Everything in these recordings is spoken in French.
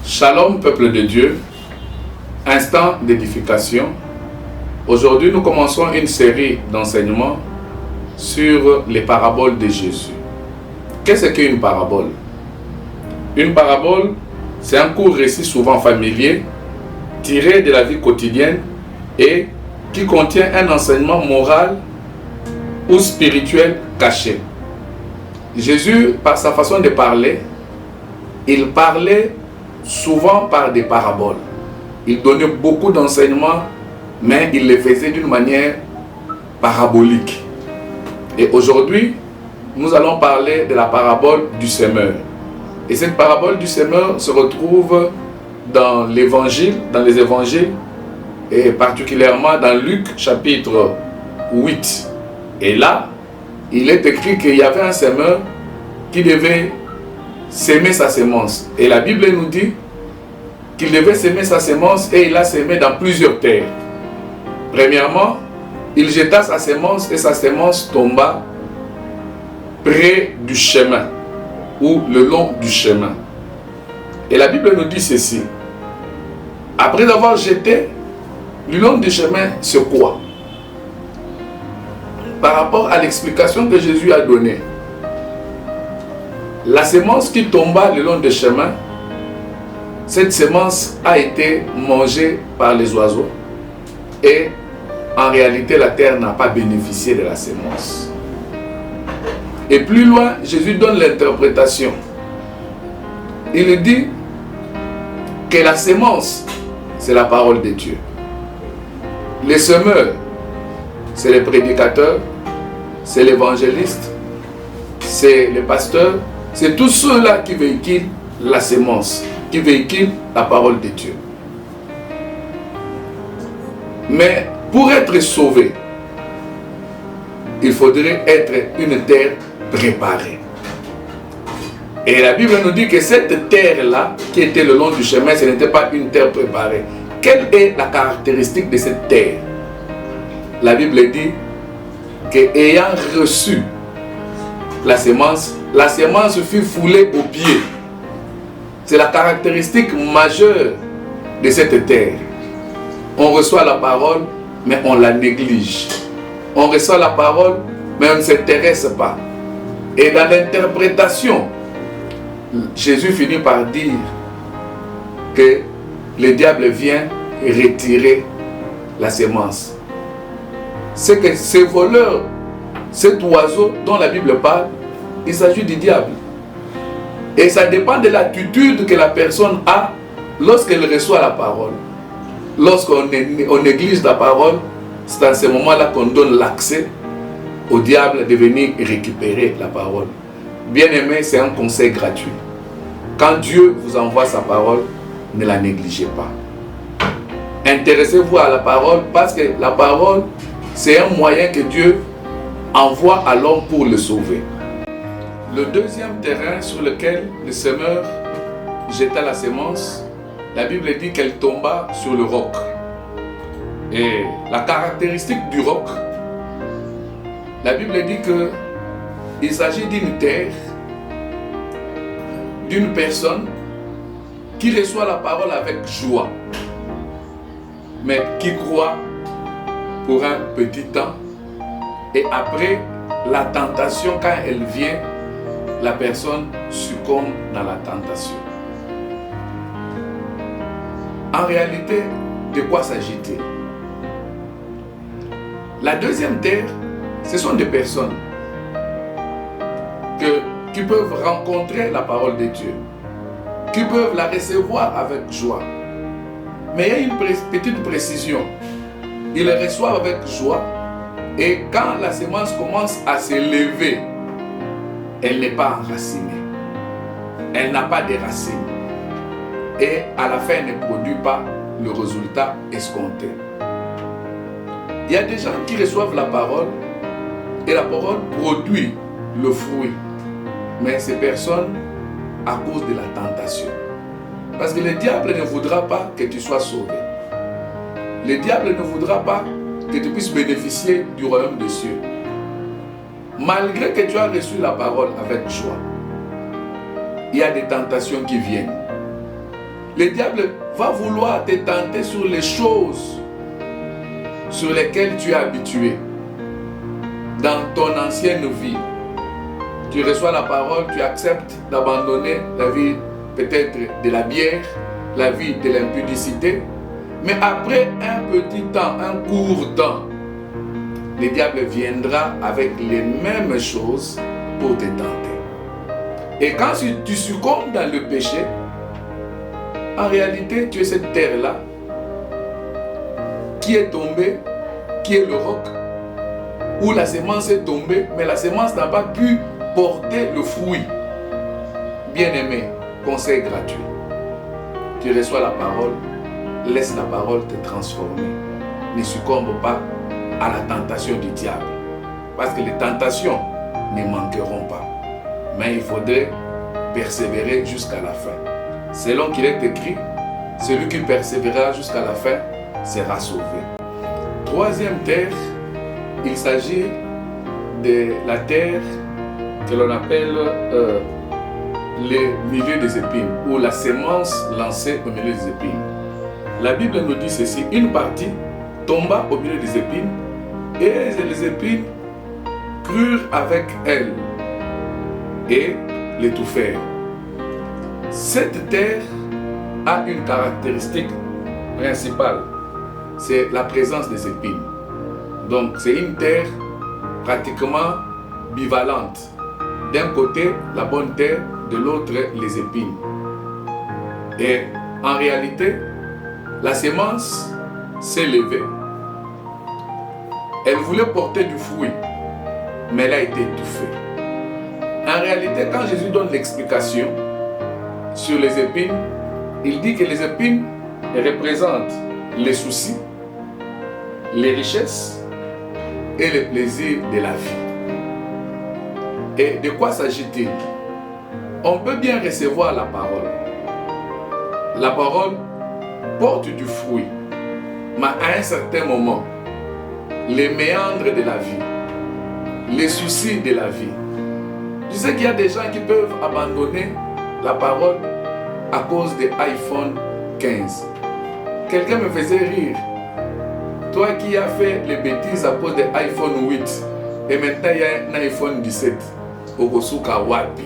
Shalom, peuple de Dieu, instant d'édification. Aujourd'hui, nous commençons une série d'enseignements sur les paraboles de Jésus. Qu'est-ce qu'une parabole? Une parabole, c'est un court récit souvent familier, tiré de la vie quotidienne et qui contient un enseignement moral ou spirituel caché. Jésus, par sa façon de parler, il parlait souvent par des paraboles. Il donnait beaucoup d'enseignements, mais il les faisait d'une manière parabolique. Et aujourd'hui, nous allons parler de la parabole du semeur. Et cette parabole du semeur se retrouve dans l'évangile, dans les évangiles, et particulièrement dans Luc chapitre 8. Et là, il est écrit qu'il y avait un semeur qui devait s'aimer sa semence. Et la Bible nous dit qu'il devait s'aimer sa semence et il a semé dans plusieurs terres. Premièrement, il jeta sa semence et sa semence tomba près du chemin ou le long du chemin. Et la Bible nous dit ceci. Après avoir jeté, le long du chemin, c'est quoi? Par rapport à l'explication que Jésus a donnée, la semence qui tomba le long du chemin, cette semence a été mangée par les oiseaux et en réalité la terre n'a pas bénéficié de la semence. Et plus loin, Jésus donne l'interprétation. Il dit que la semence, c'est la parole de Dieu. Les semeurs, c'est les prédicateurs, c'est l'évangéliste, c'est les pasteurs, c'est tous ceux-là qui véhiculent la semence, qui véhiculent la parole de Dieu. Mais pour être sauvé, il faudrait être une terre préparée. Et la Bible nous dit que cette terre-là, qui était le long du chemin, ce n'était pas une terre préparée. Quelle est la caractéristique de cette terre? La Bible dit qu'ayant reçu la semence fut foulée aux pieds. C'est la caractéristique majeure de cette terre. On reçoit la parole, mais on la néglige. On reçoit la parole, mais on ne s'intéresse pas. Et dans l'interprétation, Jésus finit par dire que le diable vient retirer la semence. C'est que ce voleur, cet oiseau dont la Bible parle, il s'agit du diable. Et ça dépend de l'attitude que la personne a lorsqu'elle reçoit la parole. Lorsqu'on néglige la parole, c'est à ce moment-là qu'on donne l'accès au diable de venir récupérer la parole. Bien-aimé, c'est un conseil gratuit. Quand Dieu vous envoie sa parole, ne la négligez pas. Intéressez-vous à la parole parce que la parole, c'est un moyen que Dieu envoie à l'homme pour le sauver. Le deuxième terrain sur lequel le semeur jeta la semence, la Bible dit qu'elle tomba sur le roc. Et la caractéristique du roc, la Bible dit qu'il s'agit d'une terre, d'une personne qui reçoit la parole avec joie, mais qui croit pour un petit temps. Et après, la tentation, quand elle vient, la personne succombe dans la tentation. En réalité, de quoi s'agit-il? La deuxième terre, ce sont des personnes qui peuvent rencontrer la parole de Dieu, qui peuvent la recevoir avec joie. Mais il y a une petite précision. Ils la reçoivent avec joie et quand la semence commence à s'élever, elle n'est pas enracinée. Elle n'a pas de racines. Et à la fin, elle ne produit pas le résultat escompté. Il y a des gens qui reçoivent la parole et la parole produit le fruit. Mais ces personnes, à cause de la tentation. Parce que le diable ne voudra pas que tu sois sauvé. Le diable ne voudra pas que tu puisses bénéficier du royaume des cieux. Malgré que tu as reçu la parole avec joie, il y a des tentations qui viennent. Le diable va vouloir te tenter sur les choses sur lesquelles tu es habitué. Dans ton ancienne vie, tu reçois la parole, tu acceptes d'abandonner la vie peut-être de la bière, la vie de l'impudicité. Mais après un petit temps, un court temps, le diable viendra avec les mêmes choses pour te tenter. Et quand tu succombes dans le péché, en réalité, tu es cette terre-là qui est tombée, qui est le roc, où la semence est tombée, mais la semence n'a pas pu porter le fruit. Bien-aimé, conseil gratuit. Tu reçois la parole, laisse la parole te transformer. Ne succombe pas à la tentation du diable. Parce que les tentations ne manqueront pas. Mais il faudrait persévérer jusqu'à la fin. Selon qu'il est écrit, celui qui persévérera jusqu'à la fin sera sauvé. Troisième terre, il s'agit de la terre que l'on appelle le milieu des épines, ou la semence lancée au milieu des épines. La Bible nous dit ceci: une partie tomba au milieu des épines, et les épines crurent avec elle et l'étouffèrent. Cette terre a une caractéristique principale, c'est la présence des épines. Donc c'est une terre pratiquement bivalente. D'un côté, la bonne terre, de l'autre, les épines. Et en réalité, la semence s'est levée. Elle voulait porter du fruit, mais elle a été étouffée. En réalité, quand Jésus donne l'explication sur les épines, il dit que les épines représentent les soucis, les richesses et les plaisirs de la vie. Et de quoi s'agit-il? On peut bien recevoir la parole. La parole porte du fruit, mais à un certain moment, les méandres de la vie, les soucis de la vie. Tu sais qu'il y a des gens qui peuvent abandonner la parole à cause de iPhone 15. Quelqu'un me faisait rire. Toi qui as fait les bêtises à cause de iPhone 8, et maintenant il y a un iPhone 17. Ogosuka Wapi.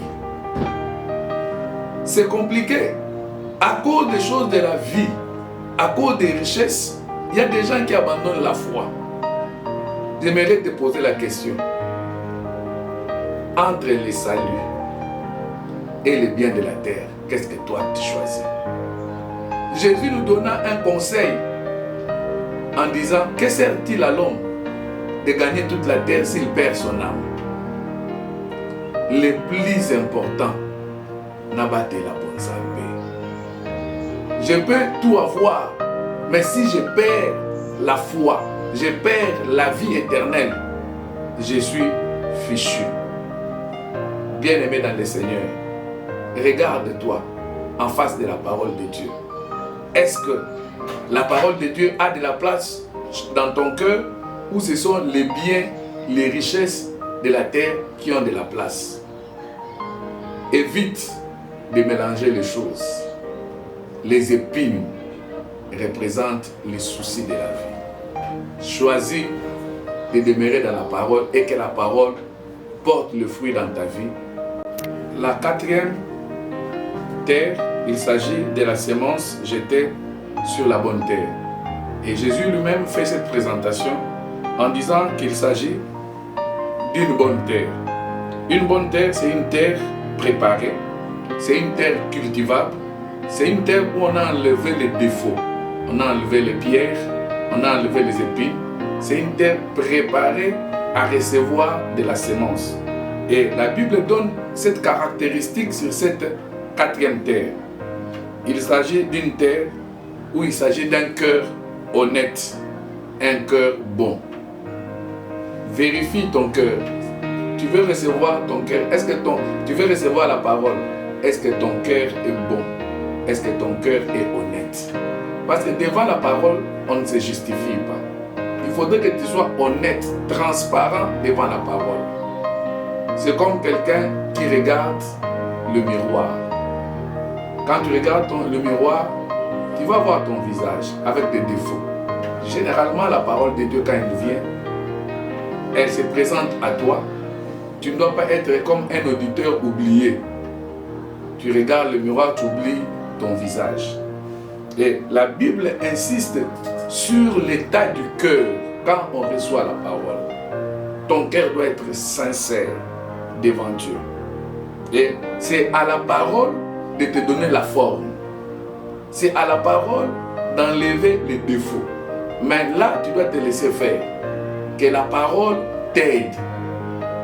C'est compliqué. À cause des choses de la vie, à cause des richesses, il y a des gens qui abandonnent la foi. J'aimerais te poser la question. Entre les saluts et les biens de la terre, qu'est-ce que toi tu choisis? Jésus nous donna un conseil en disant: que sert-il à l'homme de gagner toute la terre s'il perd son âme? Le plus important, n'abattez la bonne santé. Je peux tout avoir, mais si je perds la foi, je perds la vie éternelle, je suis fichu. Bien-aimé dans le Seigneur, regarde-toi en face de la parole de Dieu. Est-ce que la parole de Dieu a de la place dans ton cœur, ou ce sont les biens, les richesses de la terre qui ont de la place? Évite de mélanger les choses. Les épines représentent les soucis de la vie. Choisis de demeurer dans la parole et que la parole porte le fruit dans ta vie. La quatrième terre, il s'agit de la semence jetée sur la bonne terre. Et Jésus lui-même fait cette présentation en disant qu'il s'agit d'une bonne terre. Une bonne terre, c'est une terre préparée, c'est une terre cultivable, c'est une terre où on a enlevé les défauts, on a enlevé les pierres, on a enlevé les épines. C'est une terre préparée à recevoir de la semence. Et la Bible donne cette caractéristique sur cette quatrième terre. Il s'agit d'une terre où il s'agit d'un cœur honnête, un cœur bon. Vérifie ton cœur. Tu veux recevoir ton cœur. Tu veux recevoir la parole. Est-ce que ton cœur est bon? Est-ce que ton cœur est honnête? Parce que devant la parole, on ne se justifie pas. Il faudrait que tu sois honnête, transparent devant la parole. C'est comme quelqu'un qui regarde le miroir. Quand tu regardes le miroir, tu vas voir ton visage avec des défauts. Généralement, la parole de Dieu, quand elle vient, elle se présente à toi. Tu ne dois pas être comme un auditeur oublié. Tu regardes le miroir, tu oublies ton visage. Et la Bible insiste sur l'état du cœur quand on reçoit la parole. Ton cœur doit être sincère devant Dieu. Et c'est à la parole de te donner la forme. C'est à la parole d'enlever les défauts. Mais là, tu dois te laisser faire. Que la parole t'aide.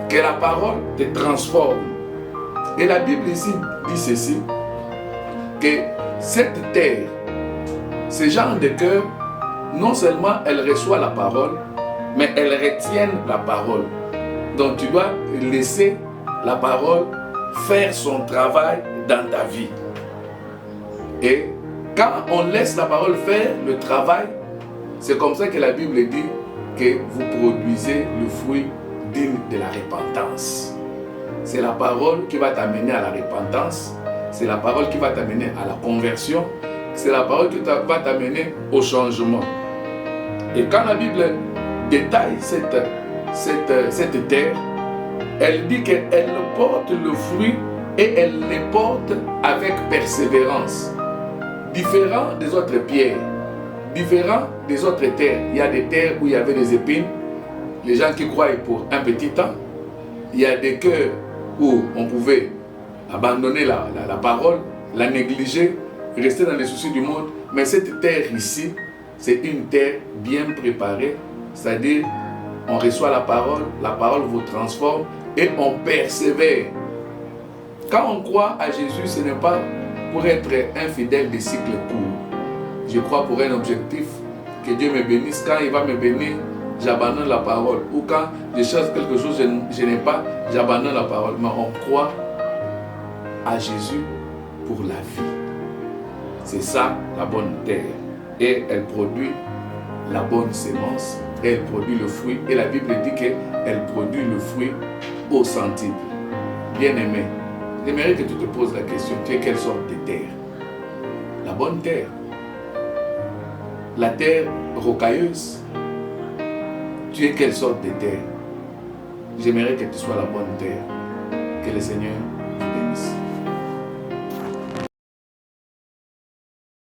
Que la parole te transforme. Et la Bible ici dit ceci, que cette terre, ce genre de cœur, non seulement elle reçoit la parole, mais elle retient la parole. Donc tu dois laisser la parole faire son travail dans ta vie. Et quand on laisse la parole faire le travail, c'est comme ça que la Bible dit que vous produisez le fruit digne de la repentance. C'est la parole qui va t'amener à la repentance. C'est la parole qui va t'amener à la conversion. C'est la parole qui va t'amener au changement. Et quand la Bible détaille cette terre, elle dit qu'elle porte le fruit et elle le porte avec persévérance. Différent des autres pierres, différent des autres terres. Il y a des terres où il y avait des épines. Les gens qui croient pour un petit temps. Il y a des cœurs où on pouvait abandonner la parole, la négliger, rester dans les soucis du monde. Mais cette terre ici, c'est une terre bien préparée. C'est-à-dire, on reçoit la parole vous transforme et on persévère. Quand on croit à Jésus, ce n'est pas pour être un fidèle de cycle court. Je crois pour un objectif, que Dieu me bénisse. Quand il va me bénir, j'abandonne la parole. Ou quand je cherche quelque chose que je n'ai pas, j'abandonne la parole. Mais on croit à Jésus pour la vie. C'est ça la bonne terre. Et elle produit la bonne sémence. Et elle produit le fruit. Et la Bible dit qu'elle produit le fruit au centuple. Bien-aimé, j'aimerais que tu te poses la question, tu es quelle sorte de terre? La bonne terre. La terre rocailleuse. Tu es quelle sorte de terre? J'aimerais que tu sois la bonne terre. Que le Seigneur